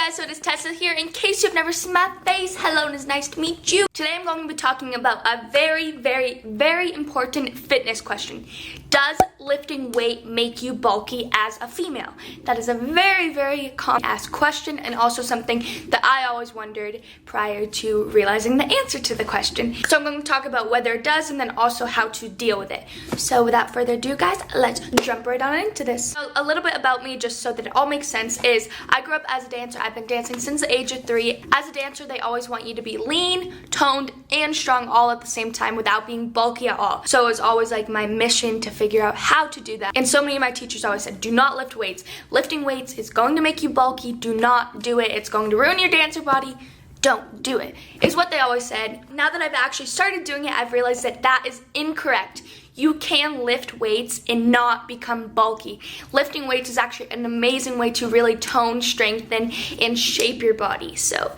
guys, so it is Tessa here. In case you've never seen my face, hello and it's nice to meet you. Today I'm going to be talking about a very important fitness question. Does lifting weight make you bulky as a female? That is a very common asked question, and also something that I always wondered prior to realizing the answer to the question. So I'm going to talk about whether it does and then also how to deal with it. So without further ado guys, let's jump right on into this. So a little bit about me, just so that it all makes sense, is I grew up as a dancer. I've been dancing since the age of 3. As a dancer, they always want you to be lean, toned, and strong all at the same time without being bulky at all. So it was always like my mission to figure out how to do that. And so many of my teachers always said, do not lift weights. Lifting weights is going to make you bulky. Do not do it. It's going to ruin your dancer body. Don't do it, is what they always said. Now that I've actually started doing it, I've realized that that is incorrect. You can lift weights and not become bulky. Lifting weights is actually an amazing way to really tone, strengthen, and shape your body. So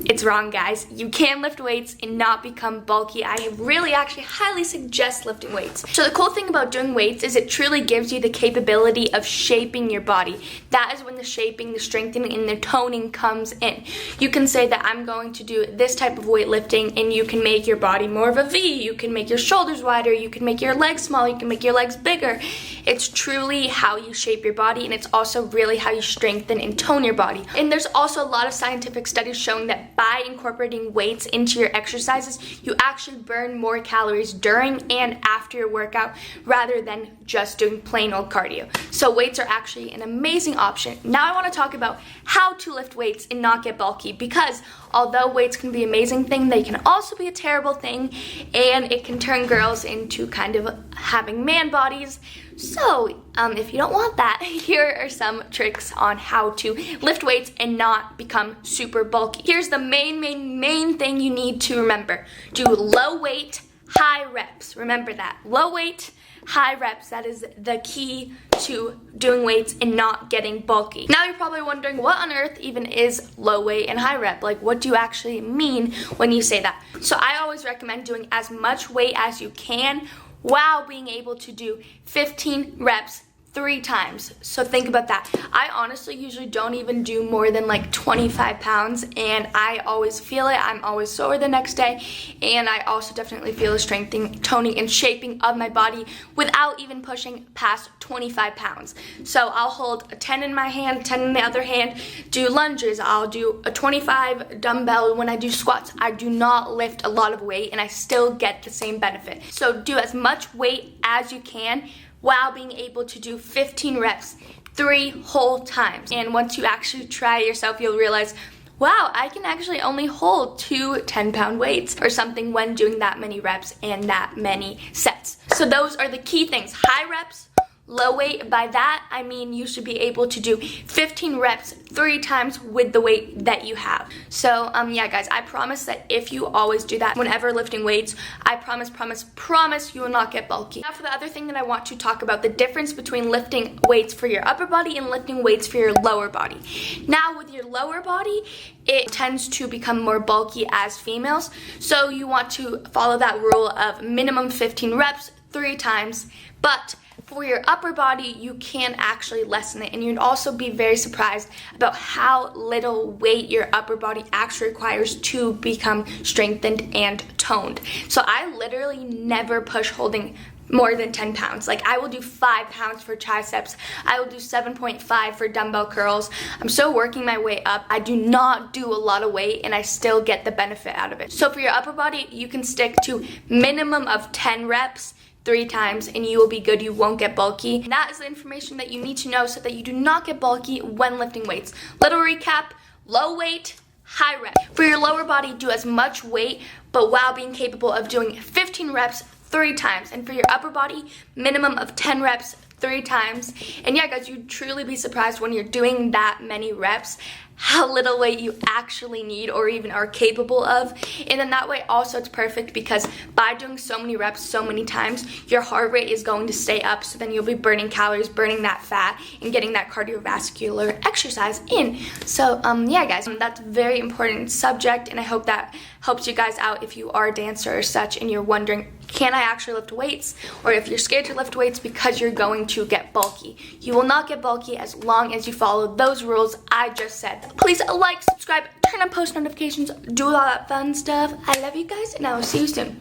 it's wrong, guys. You can lift weights and not become bulky. I really actually highly suggest lifting weights. So the cool thing about doing weights is it truly gives you the capability of shaping your body. That is when the shaping, the strengthening, and the toning comes in. You can say that I'm going to do this type of weightlifting, and you can make your body more of a V. You can make your shoulders wider. You can make your legs small. You can make your legs bigger. It's truly how you shape your body, and it's also really how you strengthen and tone your body. And there's also a lot of scientific studies showing that by incorporating weights into your exercises, you actually burn more calories during and after your workout rather than just doing plain old cardio. So weights are actually an amazing option. Now I want to talk about how to lift weights and not get bulky, because although weights can be an amazing thing, they can also be a terrible thing, and it can turn girls into kind of having man bodies. So if you don't want that, here are some tricks on how to lift weights and not become super bulky. Here's the main thing you need to remember. Do low weight, high reps. Remember that. Low weight, high reps. That is the key to doing weights and not getting bulky. Now you're probably wondering, what on earth even is low weight and high rep? Like, what do you actually mean when you say that? So I always recommend doing as much weight as you can while being able to do 15 reps 3 times. So think about that. I honestly usually don't even do more than like 25 pounds, and I always feel it. I'm always sore the next day, and I also definitely feel the strengthening, toning, and shaping of my body without even pushing past 25 pounds. So I'll hold a 10 in my hand, 10 in the other hand, do lunges. I'll do a 25 dumbbell when I do squats. I do not lift a lot of weight, and I still get the same benefit. So do as much weight as you can while being able to do 15 reps 3 whole times. And once you actually try it yourself, you'll realize, wow, I can actually only hold 2 10-pound weights or something when doing that many reps and that many sets. So those are the key things: high reps, low weight. By that, I mean you should be able to do 15 reps 3 times with the weight that you have. So yeah guys, I promise that if you always do that whenever lifting weights, I promise you will not get bulky. Now for the other thing that I want to talk about, the difference between lifting weights for your upper body and lifting weights for your lower body. Now with your lower body, it tends to become more bulky as females, so you want to follow that rule of minimum 15 reps 3 times, but for your upper body, you can actually lessen it, and you'd also be very surprised about how little weight your upper body actually requires to become strengthened and toned. So I literally never push holding more than 10 pounds. Like, I will do 5 pounds for triceps. I will do 7.5 for dumbbell curls. I'm still working my way up. I do not do a lot of weight, and I still get the benefit out of it. So for your upper body, you can stick to minimum of 10 reps 3 times, and you will be good. You won't get bulky. And that is the information that you need to know so that you do not get bulky when lifting weights. Little recap: low weight, high rep. For your lower body, do as much weight, but while being capable of doing 15 reps 3 times. And for your upper body, minimum of 10 reps 3 times. And yeah guys, you'd truly be surprised when you're doing that many reps how little weight you actually need or even are capable of. And then that way also it's perfect, because by doing so many reps so many times, your heart rate is going to stay up, so then you'll be burning calories, burning that fat, and getting that cardiovascular exercise in. So yeah guys, that's a very important subject, and I hope that helps you guys out if you are a dancer or such and you're wondering, can I actually lift weights? Or if you're scared to lift weights because you're going to get bulky. You will not get bulky as long as you follow those rules I just said. please like, subscribe, turn on post notifications, do all that fun stuff. I love you guys, and I will see you soon.